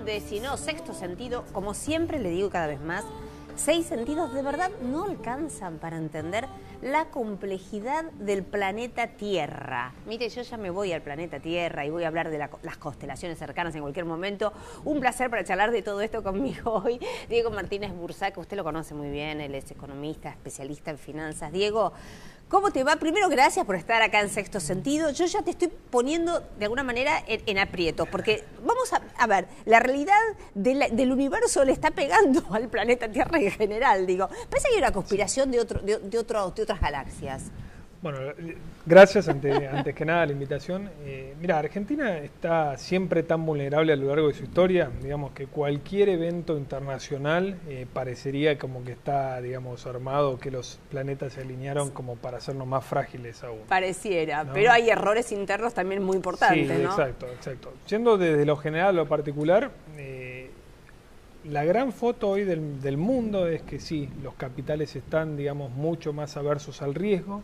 donde, si no, sexto sentido, como siempre le digo cada vez más, 6 sentidos de verdad no alcanzan para entender la complejidad del planeta Tierra. Mire, yo ya me voy al planeta Tierra y voy a hablar de las constelaciones cercanas en cualquier momento. Un placer para charlar de todo esto conmigo hoy, Diego Martínez Bursac, usted lo conoce muy bien, él es economista, especialista en finanzas. Diego, ¿cómo te va? Primero, gracias por estar acá en Sexto Sentido. Yo ya te estoy poniendo de alguna manera en aprietos, porque vamos a ver, la realidad del universo le está pegando al planeta Tierra en general, digo. Parece que hay una conspiración de otras galaxias. Bueno, gracias antes que nada la invitación. Mira, Argentina está siempre tan vulnerable a lo largo de su historia, digamos que cualquier evento internacional parecería como que está, digamos, armado, que los planetas se alinearon como para hacernos más frágiles aún. Pareciera, ¿no? ¿No? Pero hay errores internos también muy importantes, sí, ¿no? Exacto. Yendo desde lo general a lo particular, la gran foto hoy del mundo es que sí, los capitales están, digamos, mucho más aversos al riesgo,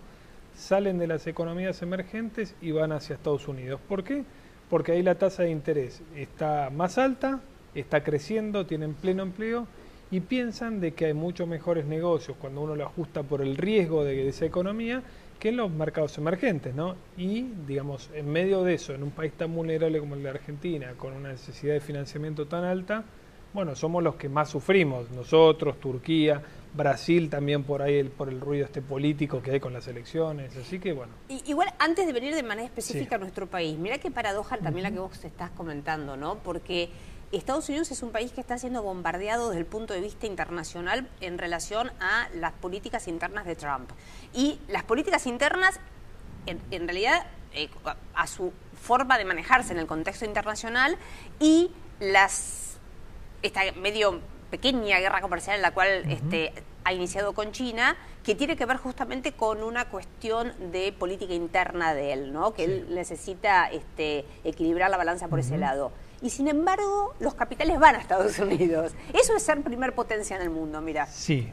salen de las economías emergentes y van hacia Estados Unidos. ¿Por qué? Porque ahí la tasa de interés está más alta, está creciendo, tienen pleno empleo y piensan de que hay muchos mejores negocios cuando uno lo ajusta por el riesgo de esa economía que en los mercados emergentes, ¿no? Y, digamos, en medio de eso, en un país tan vulnerable como el de Argentina, con una necesidad de financiamiento tan alta, bueno, somos los que más sufrimos, nosotros, Turquía, Brasil también por ahí, por el ruido político que hay con las elecciones, así que bueno. Igual, antes de venir de manera específica sí. a nuestro país, mirá qué paradoja también la que vos estás comentando, ¿no? Porque Estados Unidos es un país que está siendo bombardeado desde el punto de vista internacional en relación a las políticas internas de Trump. Y las políticas internas, en realidad, a su forma de manejarse en el contexto internacional y esta medio pequeña guerra comercial en la cual ha iniciado con China, que tiene que ver justamente con una cuestión de política interna de él, ¿no? Que él necesita equilibrar la balanza por ese lado. Y sin embargo, los capitales van a Estados Unidos. Eso es ser primer potencia en el mundo, mira. Sí,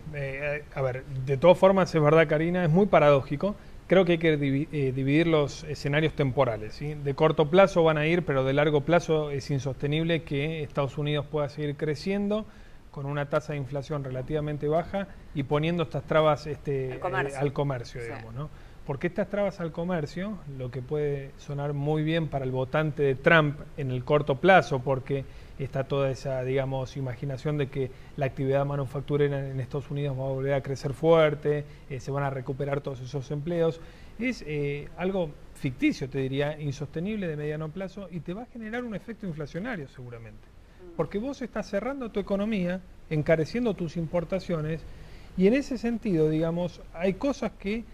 a ver, de todas formas es verdad, Karina, es muy paradójico. Creo que hay que dividir los escenarios temporales, ¿sí? De corto plazo van a ir, pero de largo plazo es insostenible que Estados Unidos pueda seguir creciendo con una tasa de inflación relativamente baja y poniendo estas trabas al comercio, digamos, ¿no? Porque estas trabas al comercio, lo que puede sonar muy bien para el votante de Trump en el corto plazo, porque está toda esa, digamos, imaginación de que la actividad manufacturera en Estados Unidos va a volver a crecer fuerte, se van a recuperar todos esos empleos. Es algo ficticio, te diría, insostenible de mediano plazo y te va a generar un efecto inflacionario seguramente. Porque vos estás cerrando tu economía, encareciendo tus importaciones y en ese sentido, digamos, hay cosas que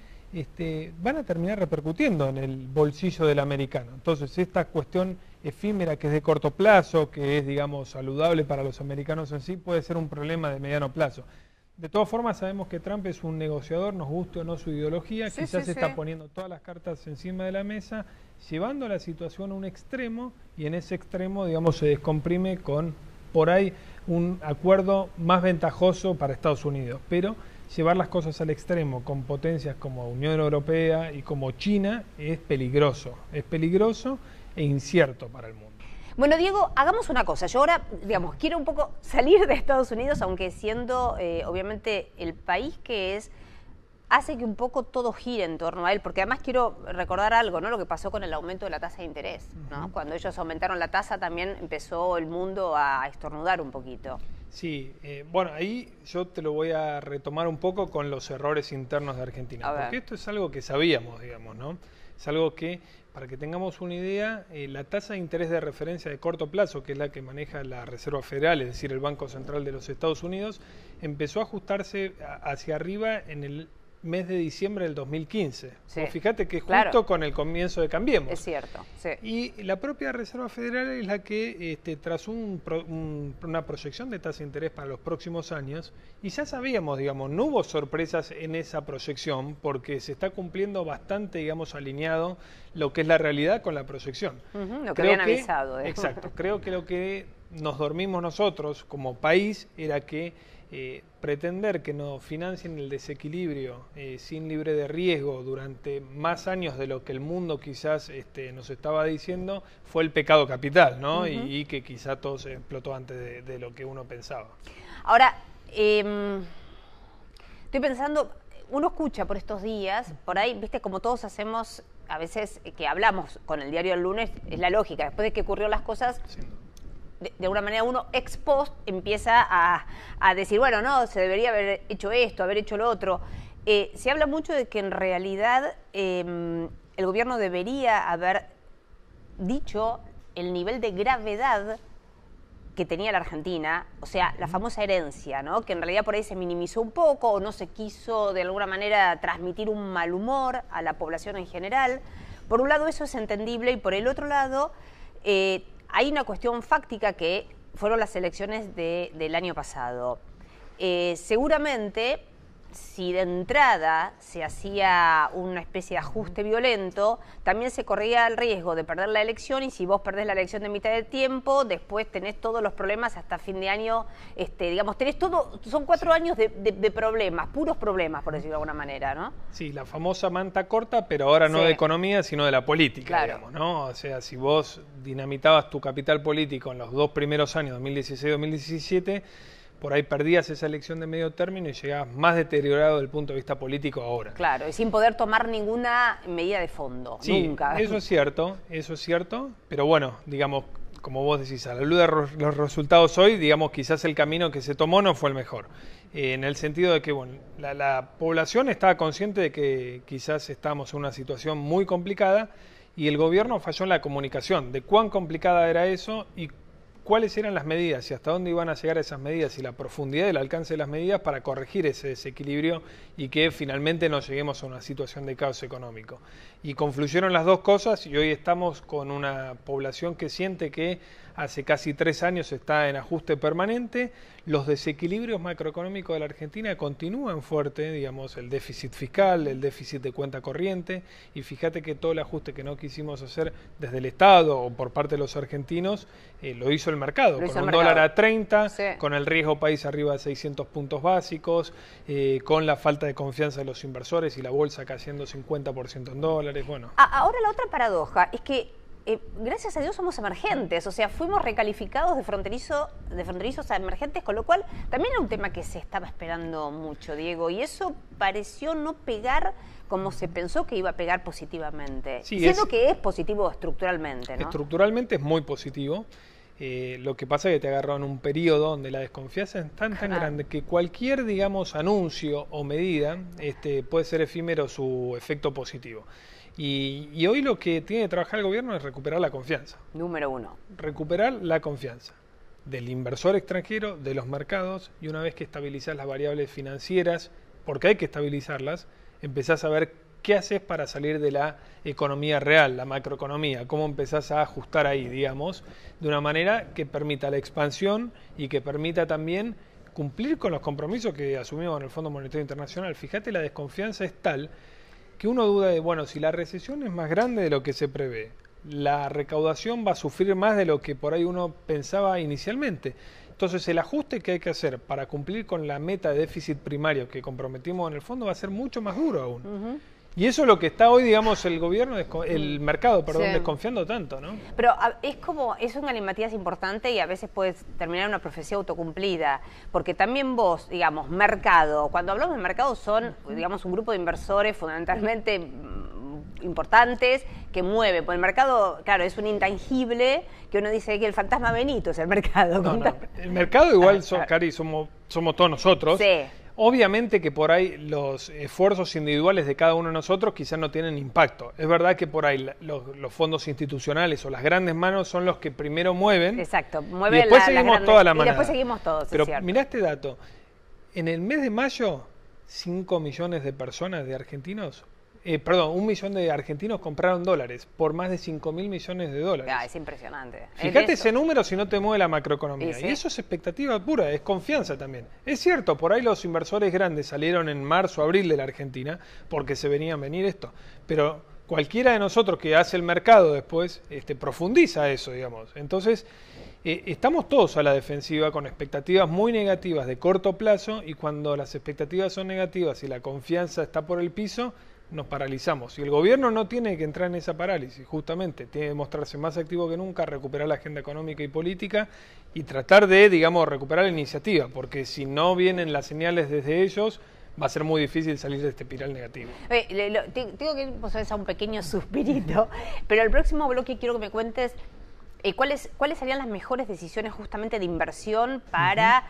van a terminar repercutiendo en el bolsillo del americano. Entonces, esta cuestión efímera que es de corto plazo, que es, digamos, saludable para los americanos en sí, puede ser un problema de mediano plazo. De todas formas, sabemos que Trump es un negociador, nos guste o no su ideología, quizás está poniendo todas las cartas encima de la mesa, llevando la situación a un extremo, y en ese extremo, digamos, se descomprime con, por ahí, un acuerdo más ventajoso para Estados Unidos. Pero llevar las cosas al extremo con potencias como Unión Europea y como China es peligroso e incierto para el mundo. Bueno, Diego, hagamos una cosa. Yo ahora, digamos, quiero un poco salir de Estados Unidos, aunque siendo, obviamente, el país que es, hace que un poco todo gire en torno a él, porque además quiero recordar algo, ¿no? Lo que pasó con el aumento de la tasa de interés, ¿no? Cuando ellos aumentaron la tasa también empezó el mundo a estornudar un poquito. Sí, bueno, ahí yo te lo voy a retomar un poco con los errores internos de Argentina, porque esto es algo que sabíamos, digamos, ¿no? Es algo que, para que tengamos una idea, la tasa de interés de referencia de corto plazo, que es la que maneja la Reserva Federal, es decir, el Banco Central de los Estados Unidos, empezó a ajustarse hacia arriba en el mes de diciembre del 2015. Sí. Fíjate que justo con el comienzo de Cambiemos. Es cierto, sí. Y la propia Reserva Federal es la que trazó una proyección de tasa de interés para los próximos años y ya sabíamos, digamos, no hubo sorpresas en esa proyección porque se está cumpliendo bastante, digamos, alineado lo que es la realidad con la proyección. Lo que habían avisado. Exacto, creo que lo que nos dormimos nosotros como país era que pretender que nos financien el desequilibrio sin libre de riesgo durante más años de lo que el mundo quizás nos estaba diciendo fue el pecado capital, ¿no? Y que quizá todo se explotó antes de lo que uno pensaba. Ahora, estoy pensando, uno escucha por estos días, por ahí, viste, como todos hacemos, a veces que hablamos con el diario el lunes, es la lógica, después de que ocurrieron las cosas, de alguna manera uno ex post empieza a decir, bueno, no, se debería haber hecho esto, haber hecho lo otro. Se habla mucho de que en realidad el gobierno debería haber dicho el nivel de gravedad que tenía la Argentina, o sea, la famosa herencia, ¿no? Que en realidad por ahí se minimizó un poco o no se quiso de alguna manera transmitir un mal humor a la población en general. Por un lado eso es entendible y por el otro lado hay una cuestión fáctica que fueron las elecciones del año pasado. Seguramente, si de entrada se hacía una especie de ajuste violento, también se corría el riesgo de perder la elección, y si vos perdés la elección de mitad de tiempo, después tenés todos los problemas hasta fin de año, digamos, tenés todo, son 4 años de problemas, puros problemas, por decirlo de alguna manera, ¿no? Sí, la famosa manta corta, pero ahora no de economía, sino de la política, claro, digamos, ¿no? O sea, si vos dinamitabas tu capital político en los 2 primeros años, 2016-2017, por ahí perdías esa elección de medio término y llegabas más deteriorado desde el punto de vista político ahora. Claro, y sin poder tomar ninguna medida de fondo, sí, nunca. Eso es cierto, pero bueno, digamos, como vos decís, a la luz de los resultados hoy, digamos, quizás el camino que se tomó no fue el mejor. En el sentido de que, bueno, la población estaba consciente de que quizás estábamos en una situación muy complicada y el gobierno falló en la comunicación de cuán complicada era eso y cuáles eran las medidas y hasta dónde iban a llegar esas medidas y la profundidad del alcance de las medidas para corregir ese desequilibrio y que finalmente no lleguemos a una situación de caos económico. Y confluyeron las dos cosas y hoy estamos con una población que siente que hace casi 3 años está en ajuste permanente, los desequilibrios macroeconómicos de la Argentina continúan fuerte, digamos, el déficit fiscal, el déficit de cuenta corriente, y fíjate que todo el ajuste que no quisimos hacer desde el Estado o por parte de los argentinos, lo hizo el mercado, con un dólar a 30, sí, con el riesgo país arriba de 600 puntos básicos, con la falta de confianza de los inversores y la bolsa cayendo 50% en dólares, bueno. Ahora la otra paradoja es que gracias a Dios somos emergentes, o sea, fuimos recalificados de fronterizos a emergentes, con lo cual también era un tema que se estaba esperando mucho, Diego, y eso pareció no pegar como se pensó que iba a pegar positivamente, sí, siendo que es positivo estructuralmente, ¿no? Estructuralmente es muy positivo. Lo que pasa es que te agarró en un periodo donde la desconfianza es tan grande que cualquier, digamos, anuncio o medida puede ser efímero su efecto positivo. Y hoy lo que tiene que trabajar el gobierno es recuperar la confianza. Número 1. Recuperar la confianza del inversor extranjero, de los mercados, y una vez que estabilizás las variables financieras, porque hay que estabilizarlas, empezás a ver qué haces para salir de la economía real, la macroeconomía, cómo empezás a ajustar ahí, digamos, de una manera que permita la expansión y que permita también cumplir con los compromisos que asumimos en el Fondo Monetario Internacional. Fíjate, la desconfianza es tal que uno duda de, bueno, si la recesión es más grande de lo que se prevé, la recaudación va a sufrir más de lo que por ahí uno pensaba inicialmente. Entonces el ajuste que hay que hacer para cumplir con la meta de déficit primario que comprometimos en el fondo va a ser mucho más duro aún. Y eso es lo que está hoy, digamos, el gobierno, el mercado, perdón, desconfiando tanto, ¿no? Pero es un galimatías importante y a veces puedes terminar una profecía autocumplida, porque también vos, digamos, mercado, cuando hablamos de mercado son, digamos, un grupo de inversores fundamentalmente importantes que mueven, porque el mercado, claro, es un intangible que uno dice que el fantasma Benito es el mercado. No, el mercado igual, Cari, somos todos nosotros. Sí. Obviamente que por ahí los esfuerzos individuales de cada uno de nosotros quizás no tienen impacto. Es verdad que por ahí los fondos institucionales o las grandes manos son los que primero mueven. Exacto, mueven y después seguimos toda la manada. Y después seguimos todos, pero mirá este dato. En el mes de mayo, 5 millones de personas, de argentinos, 1 millón de argentinos compraron dólares por más de 5.000 millones de dólares. Es impresionante. Fíjate ese número si no te mueve la macroeconomía. Y eso es expectativa pura, es confianza también. Es cierto, por ahí los inversores grandes salieron en marzo, abril de la Argentina, porque se venían venir esto. Pero cualquiera de nosotros que hace el mercado después profundiza eso, digamos. Entonces, estamos todos a la defensiva con expectativas muy negativas de corto plazo, y cuando las expectativas son negativas y la confianza está por el piso, nos paralizamos. Y el gobierno no tiene que entrar en esa parálisis, justamente. Tiene que mostrarse más activo que nunca, recuperar la agenda económica y política y tratar de, digamos, recuperar la iniciativa, porque si no vienen las señales desde ellos, va a ser muy difícil salir de este espiral negativo. Tengo que ir a un pequeño suspirito, pero el próximo bloque quiero que me cuentes ¿cuáles serían las mejores decisiones justamente de inversión para,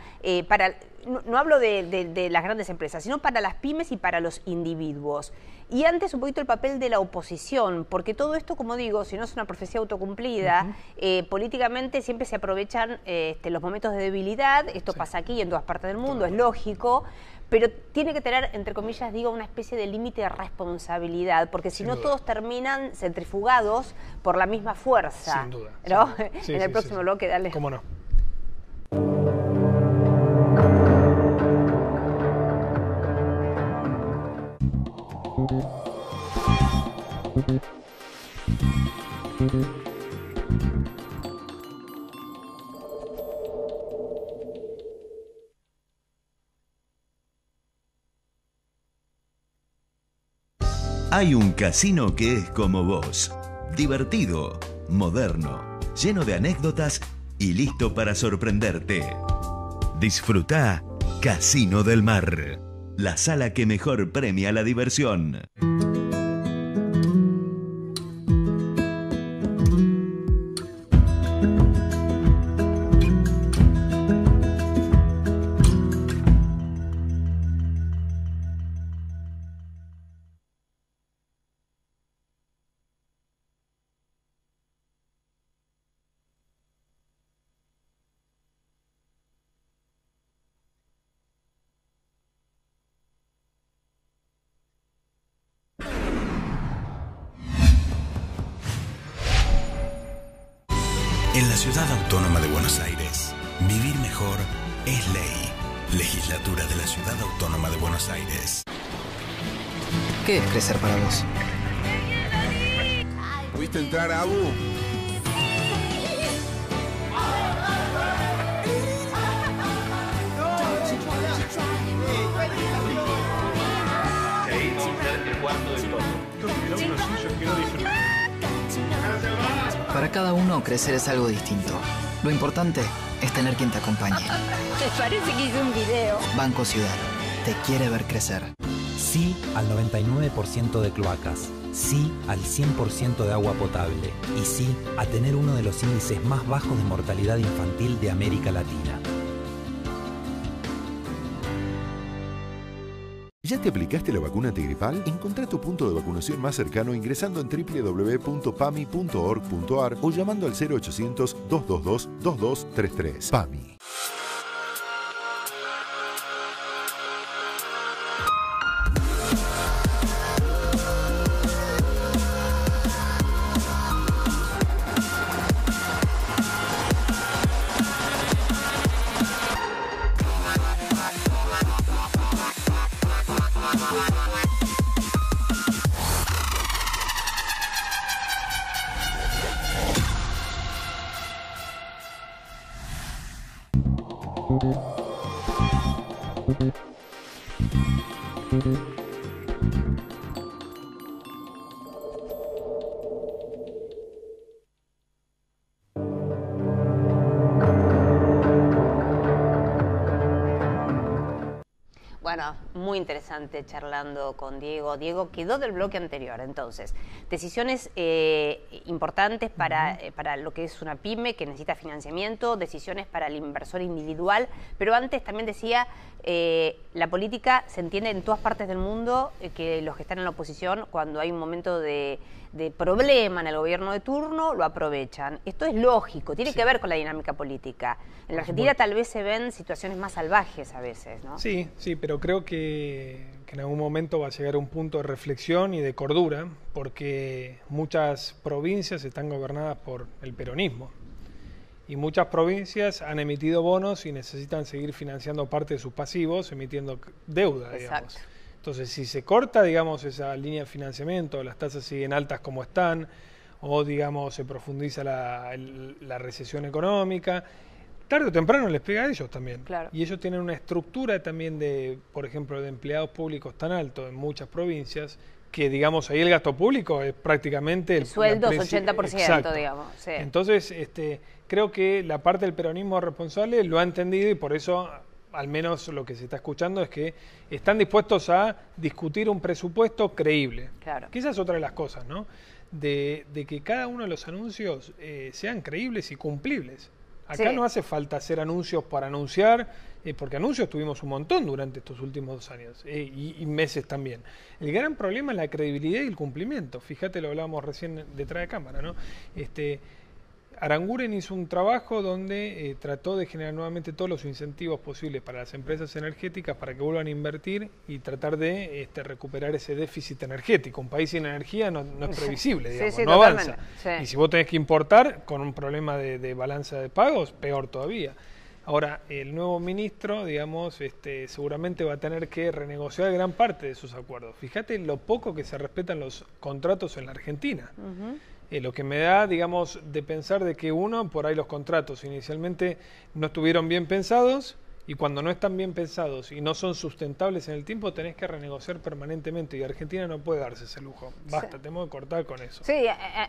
no hablo de las grandes empresas, sino para las pymes y para los individuos? Y antes un poquito el papel de la oposición, porque todo esto, como digo, si no es una profecía autocumplida, políticamente siempre se aprovechan los momentos de debilidad. Esto pasa aquí y en todas partes del mundo, es lógico, pero tiene que tener, entre comillas, digo, una especie de límite de responsabilidad, porque si no todos terminan centrifugados por la misma fuerza. Sin duda. ¿No? Sí, en el próximo bloque, dale. ¿Cómo no? Hay un casino que es como vos, divertido, moderno, lleno de anécdotas y listo para sorprenderte. Disfrutá Casino del Mar, la sala que mejor premia la diversión. En la Ciudad Autónoma de Buenos Aires, vivir mejor es ley. Legislatura de la Ciudad Autónoma de Buenos Aires. ¿Qué es crecer para vos? ¿Pudiste entrar, Abu? Para cada uno, crecer es algo distinto. Lo importante es tener quien te acompañe. ¿Te parece que hice un video? Banco Ciudad. Te quiere ver crecer. Sí al 99% de cloacas. Sí al 100% de agua potable. Y sí a tener uno de los índices más bajos de mortalidad infantil de América Latina. ¿Ya te aplicaste la vacuna antigripal? Encontrá tu punto de vacunación más cercano ingresando en www.pami.org.ar o llamando al 0800-222-2233. PAMI. Bueno, muy interesante charlando con Diego. Diego quedó del bloque anterior, entonces, decisiones importantes para lo que es una pyme que necesita financiamiento, decisiones para el inversor individual, pero antes también decía, la política se entiende en todas partes del mundo, que los que están en la oposición, cuando hay un momento de problema en el gobierno de turno, lo aprovechan. Esto es lógico, tiene que ver con la dinámica política. En la Argentina tal vez se ven situaciones más salvajes a veces, ¿no? Sí, pero creo que en algún momento va a llegar un punto de reflexión y de cordura, porque muchas provincias están gobernadas por el peronismo. Y muchas provincias han emitido bonos y necesitan seguir financiando parte de sus pasivos, emitiendo deuda, digamos. Exacto. Entonces, si se corta, digamos, esa línea de financiamiento, las tasas siguen altas como están, o, digamos, se profundiza la recesión económica, tarde o temprano les pega a ellos también. Claro. Y ellos tienen una estructura también de, por ejemplo, de empleados públicos tan alto en muchas provincias, que, digamos, ahí el gasto público es prácticamente... El sueldo es 80%, exacto. digamos. Sí. Entonces, creo que la parte del peronismo responsable lo ha entendido y por eso, al menos lo que se está escuchando es que están dispuestos a discutir un presupuesto creíble. Claro. Que esa es otra de las cosas, ¿no? De que cada uno de los anuncios sean creíbles y cumplibles. Acá no hace falta hacer anuncios para anunciar, porque anuncios tuvimos un montón durante estos últimos 2 años y meses también. El gran problema es la credibilidad y el cumplimiento. Fíjate, lo hablábamos recién detrás de cámara, ¿no? Aranguren hizo un trabajo donde trató de generar nuevamente todos los incentivos posibles para las empresas energéticas para que vuelvan a invertir y tratar de recuperar ese déficit energético. Un país sin energía no es previsible, digamos, no avanza. Sí. Y si vos tenés que importar con un problema de balanza de pagos, peor todavía. Ahora, el nuevo ministro, digamos, seguramente va a tener que renegociar gran parte de esos acuerdos. Fíjate lo poco que se respetan los contratos en la Argentina. Lo que me da, digamos, de pensar de que por ahí los contratos inicialmente no estuvieron bien pensados y cuando no están bien pensados y no son sustentables en el tiempo tenés que renegociar permanentemente y Argentina no puede darse ese lujo. Basta, tenemos que cortar con eso. Sí,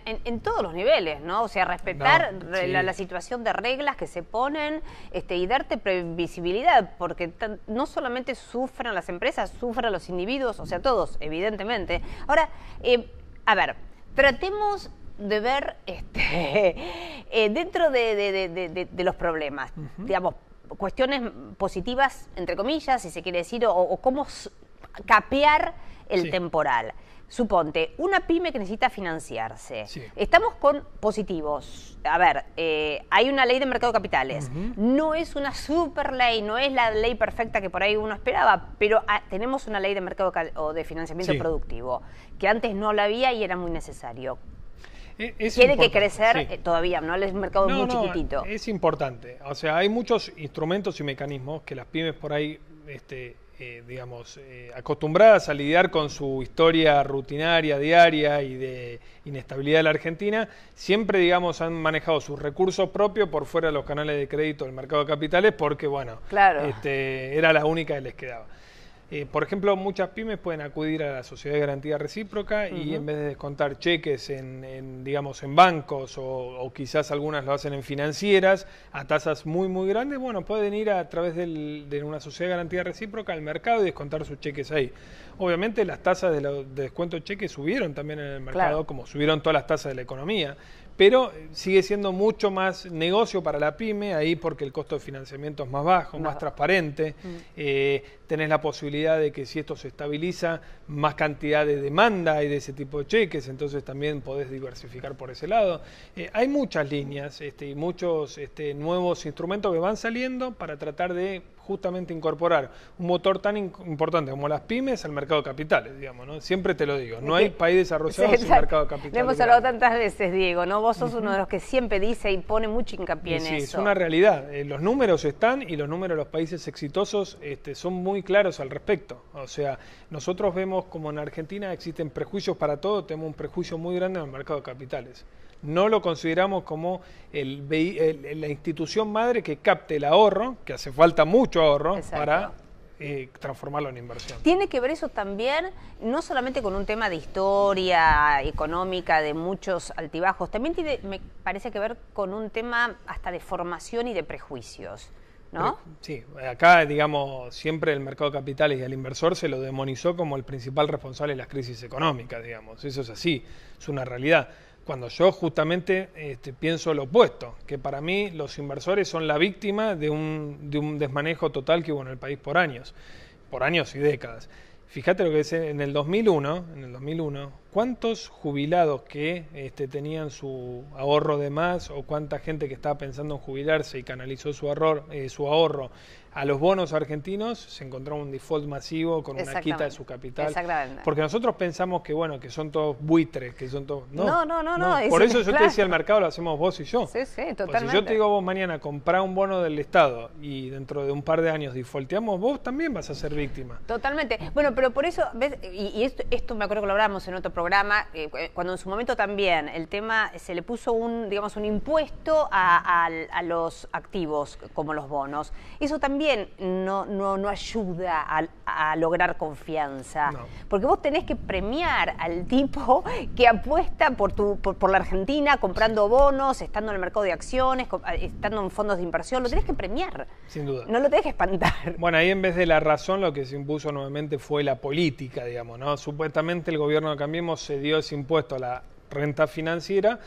en todos los niveles, ¿no? O sea, respetar la situación de reglas que se ponen y darte previsibilidad, porque no solamente sufren las empresas, sufren los individuos, o sea, todos, evidentemente. Ahora, a ver, tratemos de ver dentro de los problemas, digamos, cuestiones positivas, entre comillas, si se quiere decir, o cómo capear el temporal. Suponte, una pyme que necesita financiarse. Estamos con positivos. A ver, hay una ley de mercado de capitales. No es una super ley, no es la ley perfecta que por ahí uno esperaba, pero tenemos una ley de mercado o de financiamiento productivo, que antes no la había y era muy necesario. Tiene que crecer todavía, ¿no? El mercado es muy chiquitito. Es importante. O sea, hay muchos instrumentos y mecanismos que las pymes por ahí, digamos, acostumbradas a lidiar con su historia rutinaria, diaria y de inestabilidad de la Argentina, siempre, digamos, han manejado sus recursos propios por fuera de los canales de crédito del mercado de capitales porque, bueno, era la única que les quedaba. Por ejemplo, muchas pymes pueden acudir a la Sociedad de Garantía Recíproca y en vez de descontar cheques digamos, en bancos o quizás algunas lo hacen en financieras a tasas muy, muy grandes, bueno, pueden ir a través de una Sociedad de Garantía Recíproca al mercado y descontar sus cheques ahí. Obviamente las tasas de descuento de cheques subieron también en el mercado, como subieron todas las tasas de la economía, pero sigue siendo mucho más negocio para la pyme ahí porque el costo de financiamiento es más bajo, más transparente, tenés la posibilidad de que si esto se estabiliza, más cantidad de demanda y de ese tipo de cheques, entonces también podés diversificar por ese lado. Hay muchas líneas y muchos nuevos instrumentos que van saliendo para tratar de justamente incorporar un motor tan importante como las pymes al mercado de capitales, digamos, ¿no? Siempre te lo digo, no hay país desarrollado sin mercado de capitales. Lo hemos hablado tantas veces, Diego, ¿no? Vos sos uno de los que siempre dice y pone mucho hincapié en eso. Sí, es una realidad. Los números están y los números de los países exitosos son muy claros al respecto. O sea, nosotros vemos como en Argentina existen prejuicios para todo, tenemos un prejuicio muy grande en el mercado de capitales. No lo consideramos como la institución madre que capte el ahorro, que hace falta mucho ahorro para transformarlo en inversión. Tiene que ver eso también, no solamente con un tema de historia económica, de muchos altibajos, también me parece que ver con un tema hasta de formación y de prejuicios, ¿no? Sí, acá, digamos, siempre el mercado de capitales y al inversor se lo demonizó como el principal responsable de las crisis económicas, digamos. Eso es así, es una realidad. Cuando yo justamente pienso lo opuesto, que para mí los inversores son la víctima de un desmanejo total que hubo en el país por años y décadas. Fíjate lo que es en el 2001, cuántos jubilados que tenían su ahorro de más o cuánta gente que estaba pensando en jubilarse y canalizó su ahorro a los bonos argentinos se encontró un default masivo con una quita de su capital. Exactamente. Porque nosotros pensamos que, bueno, que son todos buitres, que son todos... No. Es Por eso yo claro. te decía, el mercado lo hacemos vos y yo. Sí, sí, totalmente. Pues si yo te digo vos mañana comprá un bono del Estado y dentro de un par de años defaulteamos, vos también vas a ser víctima. Totalmente. Bueno, pero por eso, ¿ves? Y esto me acuerdo que lo hablábamos en otro programa, cuando en su momento también el tema, se le puso un impuesto a los activos como los bonos. Eso también no ayuda a lograr confianza. No. Porque vos tenés que premiar al tipo que apuesta por la Argentina comprando bonos, estando en el mercado de acciones, estando en fondos de inversión. Lo tenés que premiar. Sin duda. No lo tenés que espantar. Bueno, ahí en vez de la razón lo que se impuso nuevamente fue la política, digamos, ¿no? Supuestamente el gobierno de Cambiemos se dio ese impuesto a la renta financiera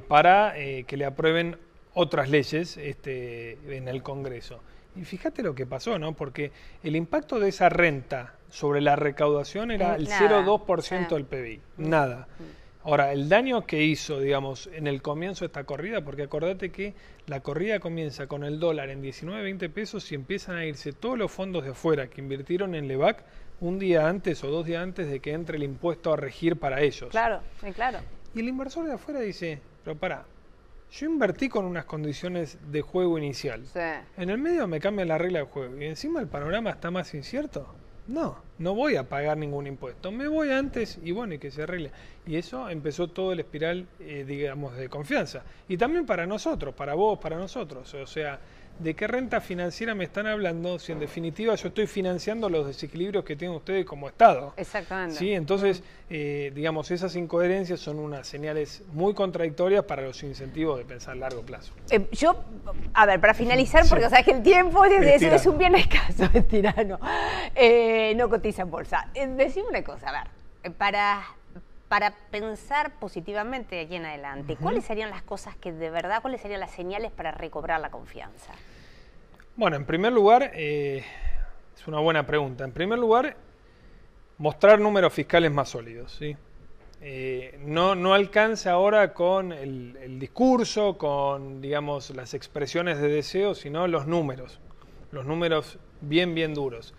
para que le aprueben otras leyes en el Congreso. Y fíjate lo que pasó, ¿no? Porque el impacto de esa renta sobre la recaudación era el 0,2% del PBI. Nada. Ahora, el daño que hizo, digamos, en el comienzo de esta corrida, porque acordate que la corrida comienza con el dólar en 19, 20 pesos y empiezan a irse todos los fondos de afuera que invirtieron en Levac un día antes o 2 días antes de que entre el impuesto a regir para ellos. Claro, sí, claro. Y el inversor de afuera dice, pero pará, yo invertí con unas condiciones de juego inicial. Sí. En el medio me cambian la regla de juego y encima el panorama está más incierto. No voy a pagar ningún impuesto. Me voy antes y bueno, y que se arregle. Y eso empezó todo el espiral, digamos, de confianza. Y también para nosotros, para vos, para nosotros. O sea, ¿de qué renta financiera me están hablando si en definitiva yo estoy financiando los desequilibrios que tienen ustedes como Estado? Exactamente. ¿Sí? Entonces, digamos, esas incoherencias son unas señales muy contradictorias para los incentivos de pensar a largo plazo. A ver, para finalizar, porque sabes que el tiempo es un bien escaso, es tirano. No cotiza en bolsa. Decime una cosa, a ver, para pensar positivamente de aquí en adelante, ¿cuáles serían las cosas que de verdad, cuáles serían las señales para recobrar la confianza? Bueno, en primer lugar, es una buena pregunta. En primer lugar, mostrar números fiscales más sólidos, ¿sí? No alcanza ahora con el discurso, con, digamos, las expresiones de deseo, sino los números bien duros.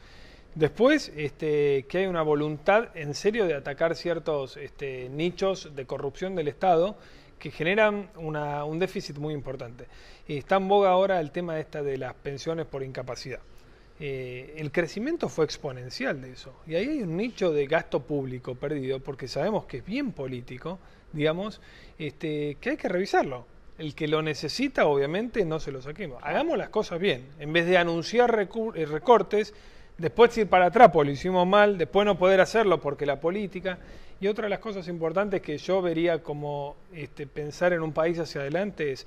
Después, que hay una voluntad en serio de atacar ciertos nichos de corrupción del Estado que generan un déficit muy importante. Está en boga ahora el tema de las pensiones por incapacidad. El crecimiento fue exponencial de eso. Y ahí hay un nicho de gasto público perdido, porque sabemos que es bien político, digamos, que hay que revisarlo. El que lo necesita, obviamente, no se lo saquemos. Hagamos las cosas bien. En vez de anunciar recortes, después ir para atrás, porque lo hicimos mal, después no poder hacerlo porque la política. Y otra de las cosas importantes que yo vería como pensar en un país hacia adelante es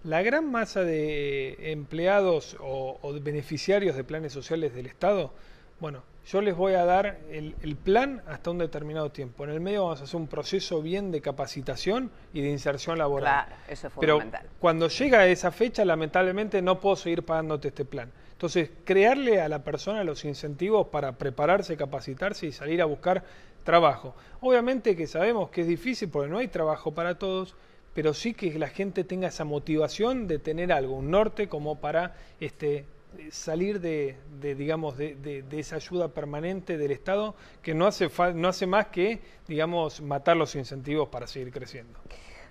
la gran masa de empleados o de beneficiarios de planes sociales del Estado. Bueno, yo les voy a dar el plan hasta un determinado tiempo. En el medio vamos a hacer un proceso bien de capacitación y de inserción laboral. Claro, eso es fundamental. Pero cuando llega a esa fecha, lamentablemente no puedo seguir pagándote este plan. Entonces, crearle a la persona los incentivos para prepararse, capacitarse y salir a buscar trabajo. Obviamente que sabemos que es difícil porque no hay trabajo para todos, pero sí que la gente tenga esa motivación de tener algo, un norte como para salir de esa ayuda permanente del Estado que no hace más que, digamos, matar los incentivos para seguir creciendo.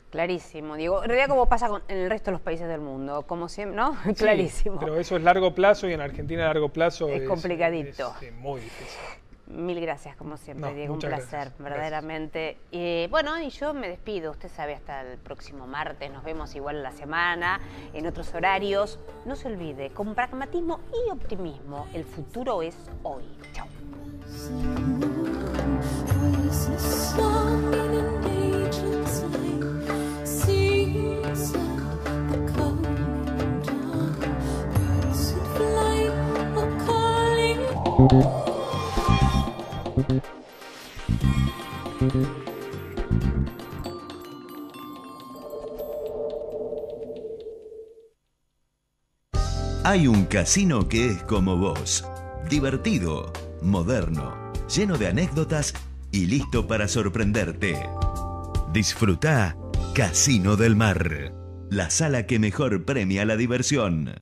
Clarísimo, Diego. En realidad, como pasa en el resto de los países del mundo, como siempre, ¿no? Sí, clarísimo. Pero eso es largo plazo y en Argentina a largo plazo es complicadito. Es muy difícil. Mil gracias, como siempre, Diego. Un placer, gracias. verdaderamente. Bueno, y yo me despido. Usted sabe, hasta el próximo martes. Nos vemos igual en la semana, en otros horarios. No se olvide, con pragmatismo y optimismo, el futuro es hoy. Chao. Hay un casino que es como vos, divertido, moderno, lleno de anécdotas y listo para sorprenderte. Disfrutá Casino del Mar, la sala que mejor premia la diversión.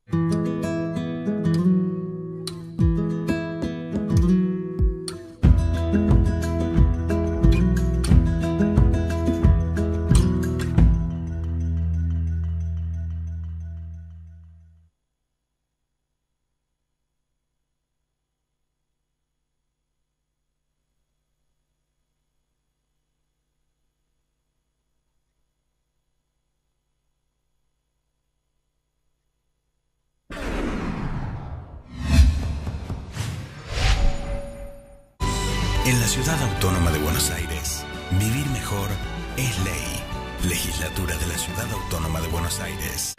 En la Ciudad Autónoma de Buenos Aires, vivir mejor es ley. Legislatura de la Ciudad Autónoma de Buenos Aires.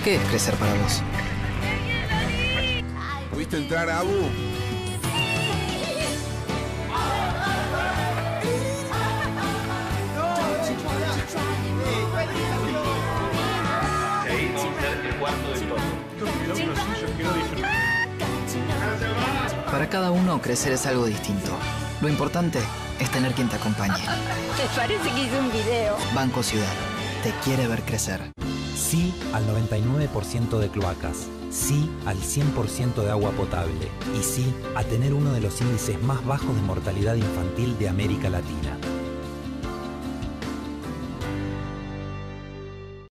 ¿Qué es crecer para vos? ¿Pudiste entrar, Abu? Para cada uno, crecer es algo distinto. Lo importante es tener quien te acompañe. ¿Te parece que hice un video? Banco Ciudad. Te quiere ver crecer. Sí al 99% de cloacas. Sí al 100% de agua potable. Y sí a tener uno de los índices más bajos de mortalidad infantil de América Latina.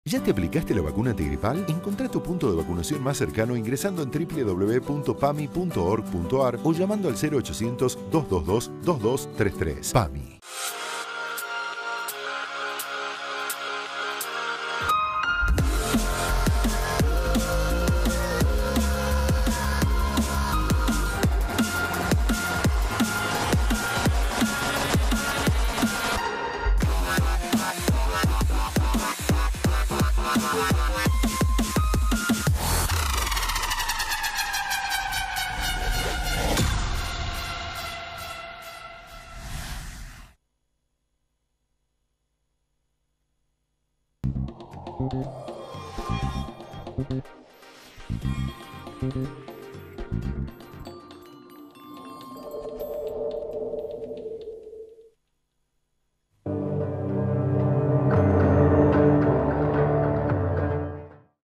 ¿Ya te aplicaste la vacuna antigripal? Encontrá tu punto de vacunación más cercano ingresando en www.pami.org.ar o llamando al 0800-222-2233. PAMI.